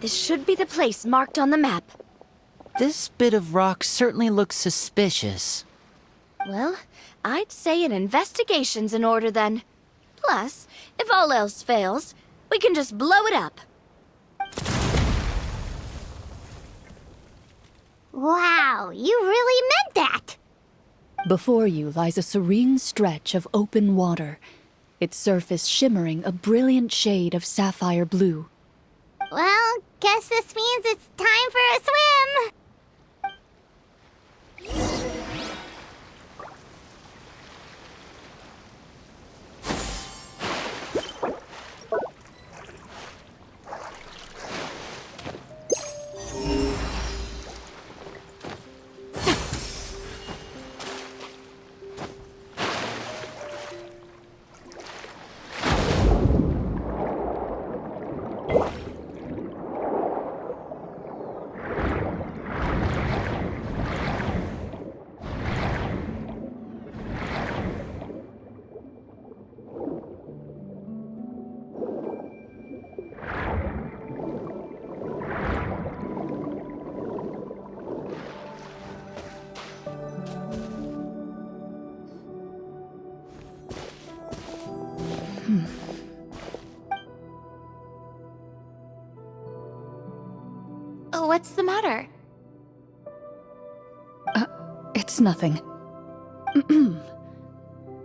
This should be the place marked on the map. This bit of rock certainly looks suspicious. Well, I'd say an investigation's in order then. Plus, if all else fails, we can just blow it up. Wow, you really meant that! Before you lies a serene stretch of open water, its surface shimmering a brilliant shade of sapphire blue. Well, guess this means it's time for a swim! Oh, what's the matter? It's nothing.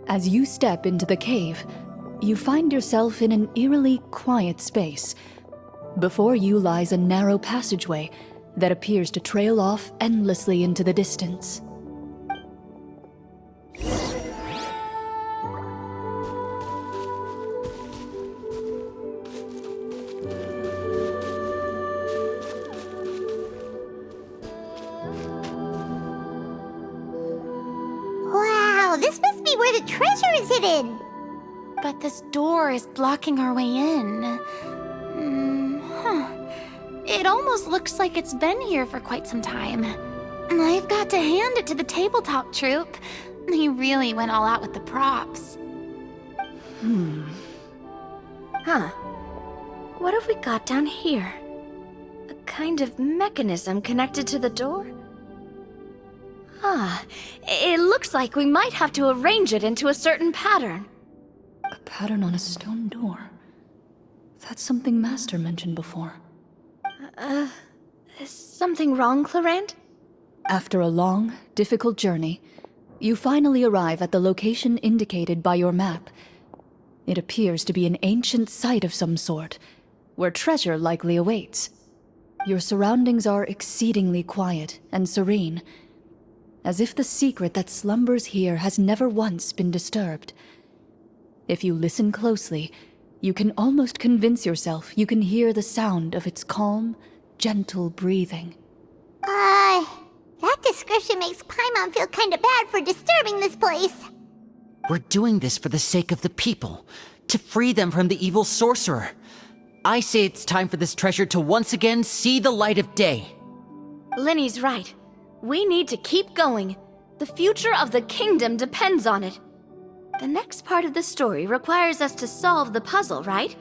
As you step into the cave, you find yourself in an eerily quiet space. Before you lies a narrow passageway that appears to trail off endlessly into the distance. Wow, this must be where the treasure is hidden! But this door is blocking our way in. It almost looks like it's been here for quite some time. I've got to hand it to the tabletop troupe. They really went all out with the props. Huh. What have we got down here? A kind of mechanism connected to the door? It looks like we might have to arrange it into a certain pattern. A pattern on a stone door. That's something Master mentioned before. Is something wrong, Clorinde? After a long, difficult journey, you finally arrive at the location indicated by your map. It appears to be an ancient site of some sort, where treasure likely awaits. Your surroundings are exceedingly quiet and serene, as if the secret that slumbers here has never once been disturbed. If you listen closely, you can almost convince yourself you can hear the sound of its calm, gentle breathing. That description makes Paimon feel kinda bad for disturbing this place. We're doing this for the sake of the people, to free them from the evil sorcerer. I say it's time for this treasure to once again see the light of day. Linny's right. We need to keep going. The future of the kingdom depends on it. The next part of the story requires us to solve the puzzle, right?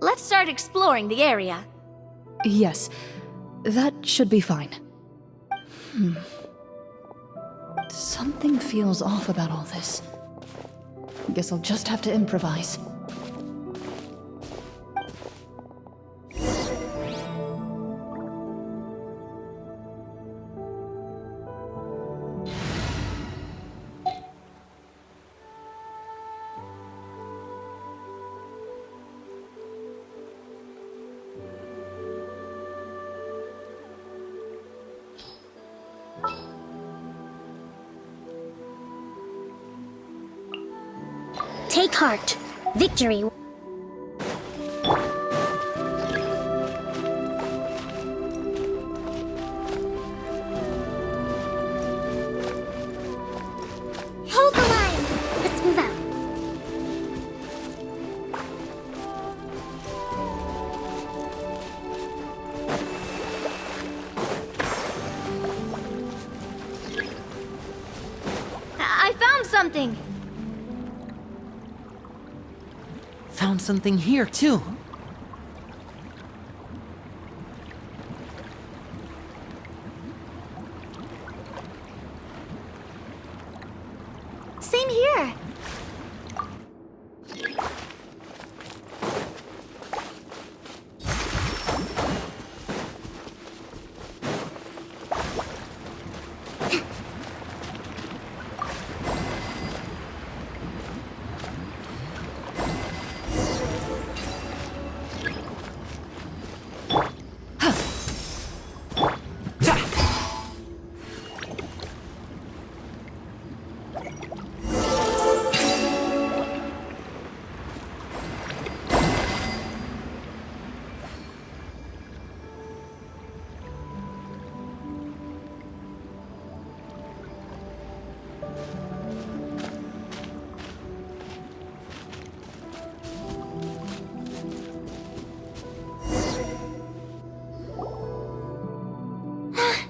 Let's start exploring the area. Yes, that should be fine. Something feels off about all this. Guess I'll just have to improvise. Take heart. Victory. Hold the line. Let's move out. I found something! Found something here, too. Same here.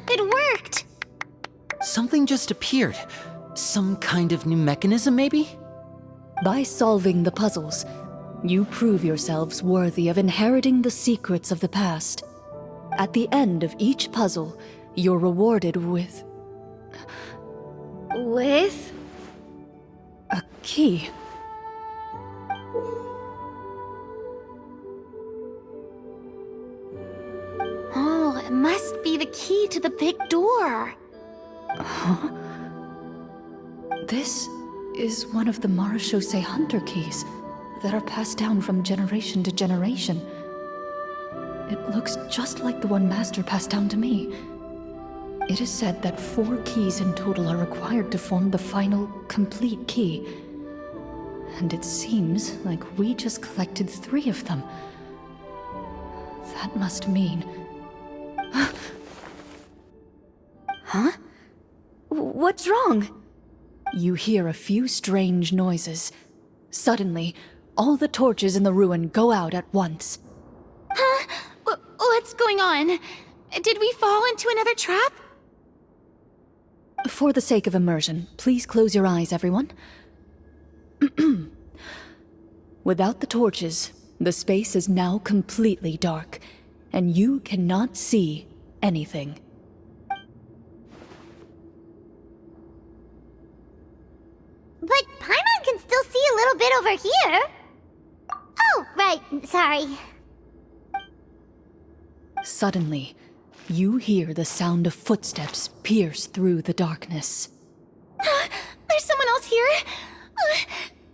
It worked! Something just appeared. Some kind of new mechanism, maybe? By solving the puzzles, you prove yourselves worthy of inheriting the secrets of the past. At the end of each puzzle, you're rewarded with With? a key. Oh, it must be the key to the big door. This is one of the Marechaussee Hunter keys that are passed down from generation to generation. It looks just like the one Master passed down to me. It is said that 4 keys in total are required to form the final, complete key. And it seems like we just collected 3 of them. That must mean... Huh? What's wrong? You hear a few strange noises. Suddenly, all the torches in the ruin go out at once. Huh? What's going on? Did we fall into another trap? For the sake of immersion, please close your eyes, everyone. Without the torches, the space is now completely dark, and you cannot see anything. But Paimon can still see a little bit over here. Oh, right, sorry. Suddenly, you hear the sound of footsteps pierce through the darkness. There's someone else here?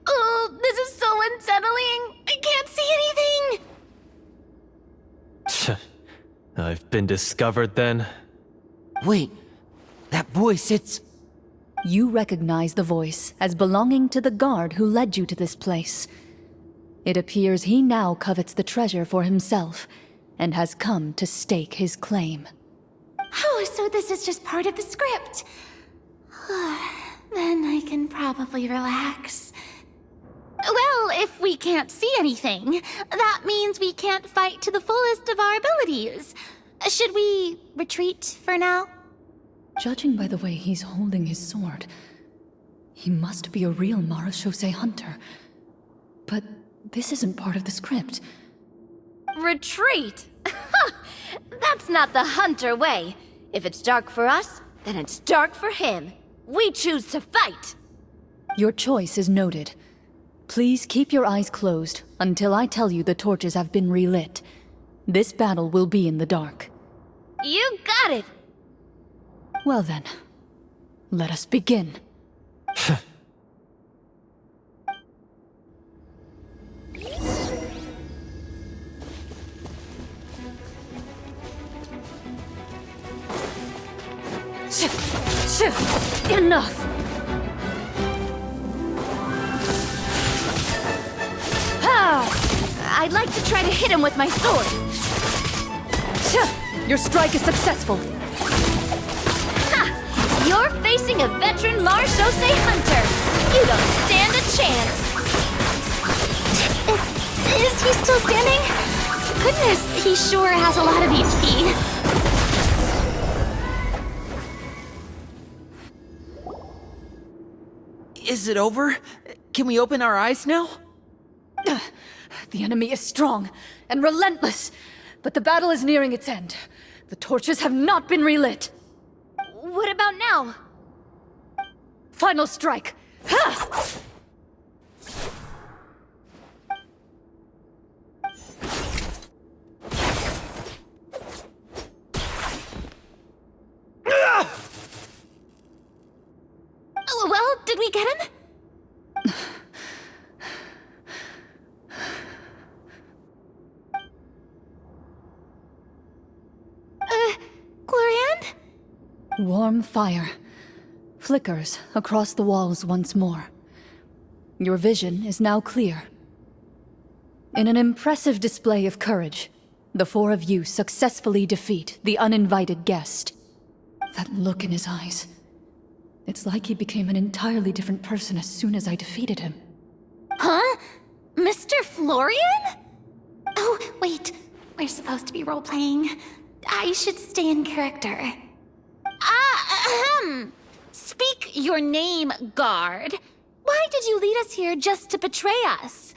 Oh, this is so unsettling. I can't see anything. I've been discovered then? Wait, that voice, it's... You recognize the voice as belonging to the guard who led you to this place. It appears he now covets the treasure for himself, and has come to stake his claim. Oh, so this is just part of the script. Then I can probably relax. Well, if we can't see anything, that means we can't fight to the fullest of our abilities. Should we retreat for now? Judging by the way he's holding his sword, he must be a real Marechaussee Hunter. But this isn't part of the script. Retreat? That's not the Hunter way. If it's dark for us, then it's dark for him. We choose to fight. Your choice is noted. Please keep your eyes closed until I tell you the torches have been relit. This battle will be in the dark. You got it! Well then, let us begin. Enough! I'd like to try to hit him with my sword. Your strike is successful. Ha! You're facing a veteran Marechaussee Hunter. You don't stand a chance. Is he still standing? Goodness, he sure has a lot of HP. Is it over? Can we open our eyes now? The enemy is strong and relentless, but the battle is nearing its end. The torches have not been relit. What about now? Final strike. Oh, well, did we get him? Clorinde? Warm fire flickers across the walls once more. Your vision is now clear. In an impressive display of courage, the four of you successfully defeat the uninvited guest. That look in his eyes. It's like he became an entirely different person as soon as I defeated him. Huh? Mr. Florian? Oh, wait. We're supposed to be role-playing. I should stay in character. Speak your name, guard. Why did you lead us here just to betray us?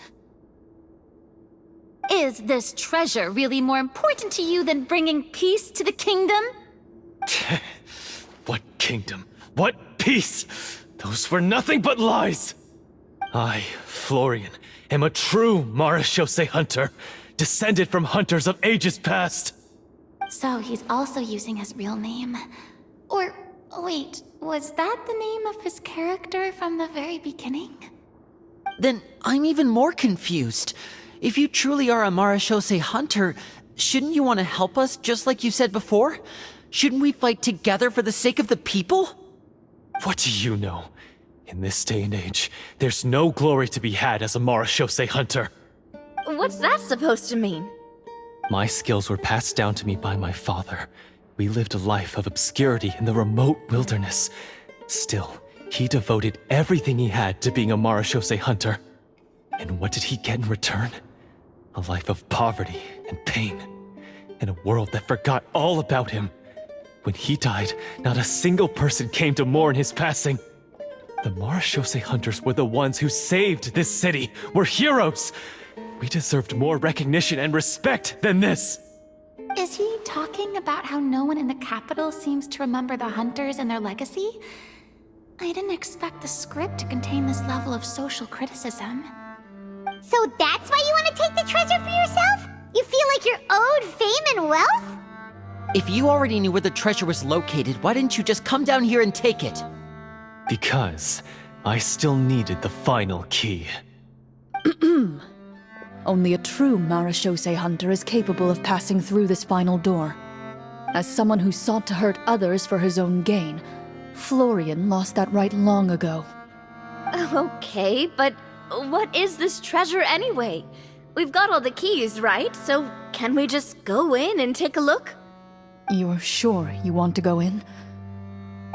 Is this treasure really more important to you than bringing peace to the kingdom? What kingdom? What peace? Those were nothing but lies! I, Florian, am a true Marechaussee hunter, descended from hunters of ages past. So he's also using his real name. Or, wait, was that the name of his character from the very beginning? Then I'm even more confused. If you truly are a Marechaussee hunter, shouldn't you want to help us just like you said before? Shouldn't we fight together for the sake of the people? What do you know? In this day and age, there's no glory to be had as a Marechaussee hunter. What's that supposed to mean? My skills were passed down to me by my father. We lived a life of obscurity in the remote wilderness. Still, he devoted everything he had to being a Marechaussee hunter. And what did he get in return? A life of poverty and pain. In a world that forgot all about him. When he died, not a single person came to mourn his passing. The Marechaussee hunters were the ones who saved this city. We're heroes! We deserved more recognition and respect than this! Is he talking about how no one in the capital seems to remember the hunters and their legacy? I didn't expect the script to contain this level of social criticism. So that's why you want to take the treasure for yourself? You feel like you're owed fame and wealth? If you already knew where the treasure was located, why didn't you just come down here and take it? Because I still needed the final key. Only a true Marechaussee hunter is capable of passing through this final door. As someone who sought to hurt others for his own gain, Florian lost that right long ago. Okay, but what is this treasure anyway? We've got all the keys, right? So can we just go in and take a look? You're sure you want to go in?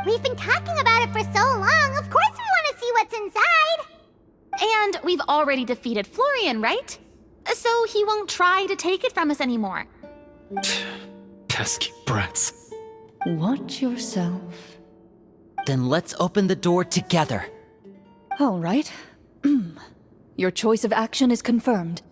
We've been talking about it for so long, of course we want to see what's inside! And we've already defeated Florian, right? So he won't try to take it from us anymore. Pesky brats. Watch yourself. Then let's open the door together. All right. Your choice of action is confirmed.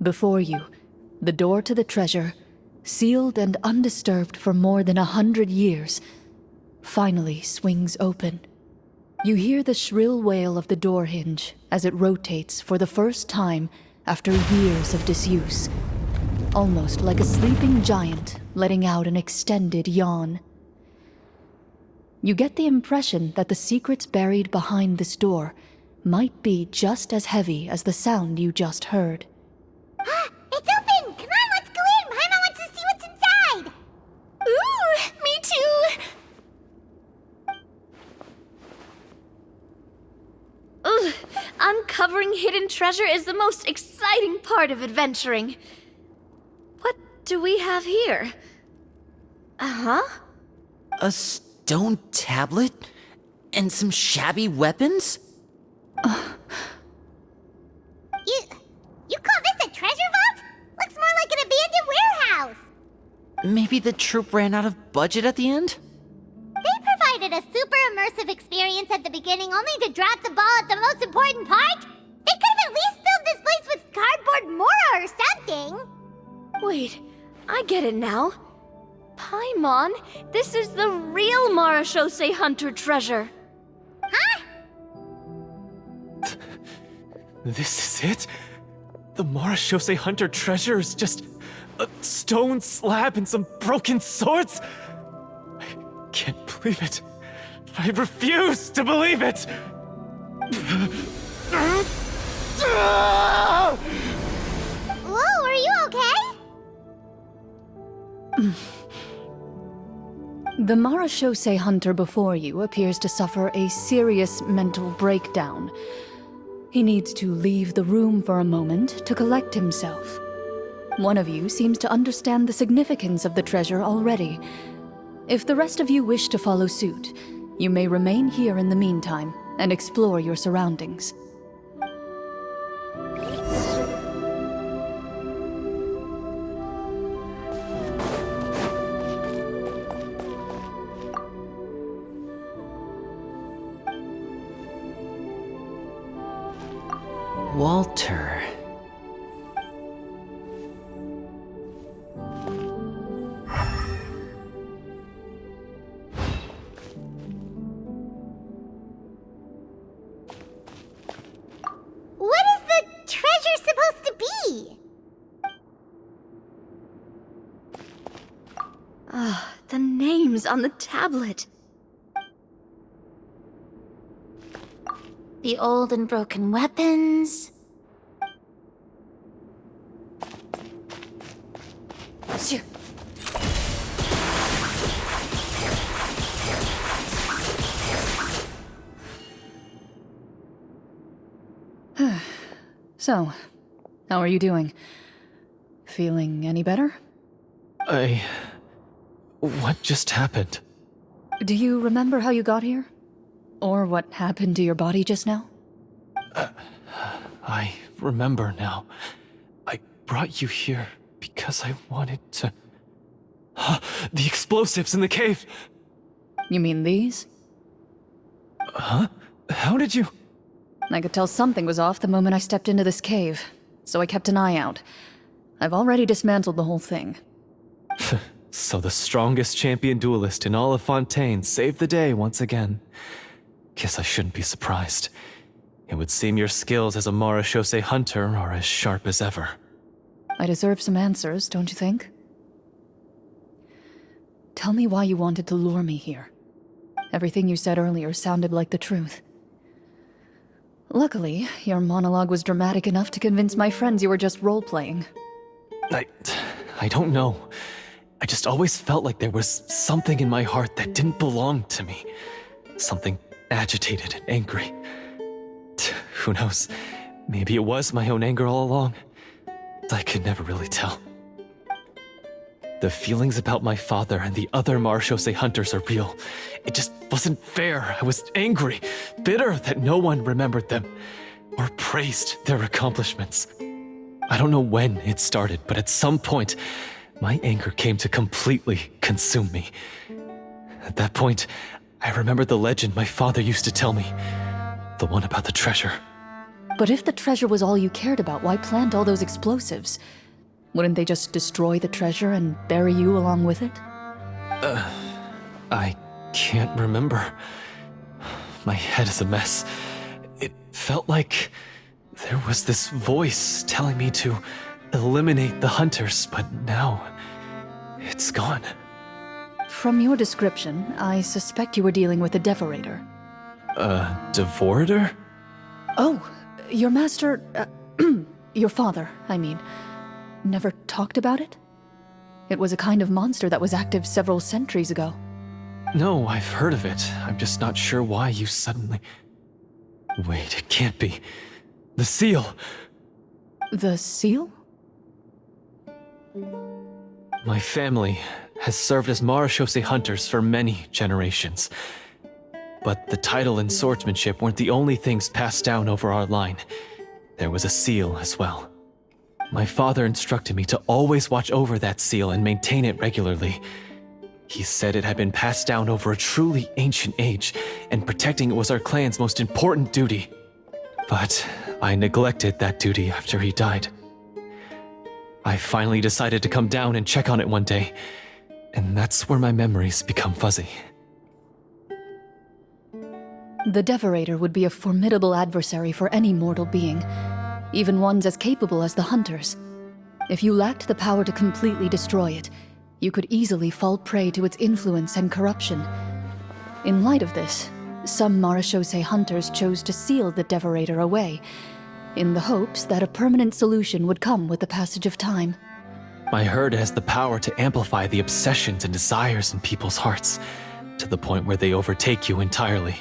Before you, the door to the treasure, sealed and undisturbed for more than 100 years, finally swings open. You hear the shrill wail of the door hinge as it rotates for the first time after years of disuse, almost like a sleeping giant letting out an extended yawn. You get the impression that the secrets buried behind this door might be just as heavy as the sound you just heard. It's open! Come on, let's go in! Paimon wants to see what's inside! Ooh, me too! Ugh, uncovering hidden treasure is the most exciting part of adventuring. What do we have here? Uh-huh. A stone tablet? And some shabby weapons? You call this a treasure vault? Looks more like an abandoned warehouse! Maybe the troop ran out of budget at the end? They provided a super immersive experience at the beginning only to drop the ball at the most important part? They could have at least filled this place with cardboard mora or something! Wait, I get it now. Paimon, this is the real Marashose Hunter treasure. This is it? The Marashose Hunter treasure is just a stone slab and some broken swords? I can't believe it. I refuse to believe it! Whoa, are you okay? The Marashose Hunter before you appears to suffer a serious mental breakdown. He needs to leave the room for a moment to collect himself. One of you seems to understand the significance of the treasure already. If the rest of you wish to follow suit, you may remain here in the meantime and explore your surroundings. Walter. What is the treasure supposed to be? The names on the tablet. The old and broken weapons. So, how are you doing? Feeling any better? What just happened? Do you remember how you got here? Or what happened to your body just now? I remember now. I brought you here because I wanted to... The explosives in the cave! You mean these? Huh? How did you... I could tell something was off the moment I stepped into this cave, so I kept an eye out. I've already dismantled the whole thing. So the strongest champion duelist in all of Fontaine saved the day once again. Guess I shouldn't be surprised. It would seem your skills as a Marashose hunter are as sharp as ever. I deserve some answers, don't you think? Tell me why you wanted to lure me here. Everything you said earlier sounded like the truth. Luckily, your monologue was dramatic enough to convince my friends you were just role-playing. I don't know. I just always felt like there was something in my heart that didn't belong to me. Something agitated and angry. Who knows? Maybe it was my own anger all along. I could never really tell. The feelings about my father and the other Marashose hunters are real. It just wasn't fair. I was angry, bitter that no one remembered them or praised their accomplishments. I don't know when it started, but at some point, my anger came to completely consume me. At that point, I remembered the legend my father used to tell me. The one about the treasure. But if the treasure was all you cared about, why plant all those explosives? Wouldn't they just destroy the treasure and bury you along with it? I can't remember. My head is a mess. It felt like there was this voice telling me to eliminate the hunters, but now it's gone. From your description, I suspect you were dealing with a devorator. Devorator? Oh, your master... your father, I mean. Never talked about it? It was a kind of monster that was active several centuries ago. No, I've heard of it. I'm just not sure why you suddenly... Wait, it can't be. The seal! The seal? My family has served as Marashose hunters for many generations. But the title and swordsmanship weren't the only things passed down over our line. There was a seal as well. My father instructed me to always watch over that seal and maintain it regularly. He said it had been passed down over a truly ancient age, and protecting it was our clan's most important duty. But I neglected that duty after he died. I finally decided to come down and check on it one day, and that's where my memories become fuzzy. The Devorator would be a formidable adversary for any mortal being, even ones as capable as the Hunters. If you lacked the power to completely destroy it, you could easily fall prey to its influence and corruption. In light of this, some Marechaussee Hunters chose to seal the Devorator away, in the hopes that a permanent solution would come with the passage of time. My herd has the power to amplify the obsessions and desires in people's hearts, to the point where they overtake you entirely.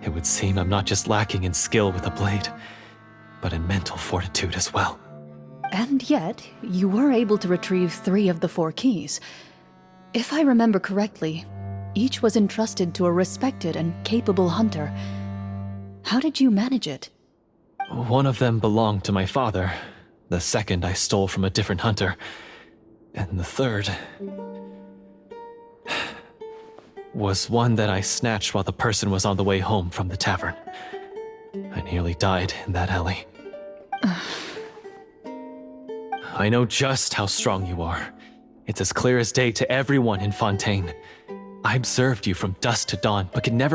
It would seem I'm not just lacking in skill with a blade, but in mental fortitude as well. And yet, you were able to retrieve 3 of the 4 keys. If I remember correctly, each was entrusted to a respected and capable hunter. How did you manage it? One of them belonged to my father, the second I stole from a different hunter, and the third was one that I snatched while the person was on the way home from the tavern. I nearly died in that alley. I know just how strong you are. It's as clear as day to everyone in Fontaine. I observed you from dusk to dawn, but could never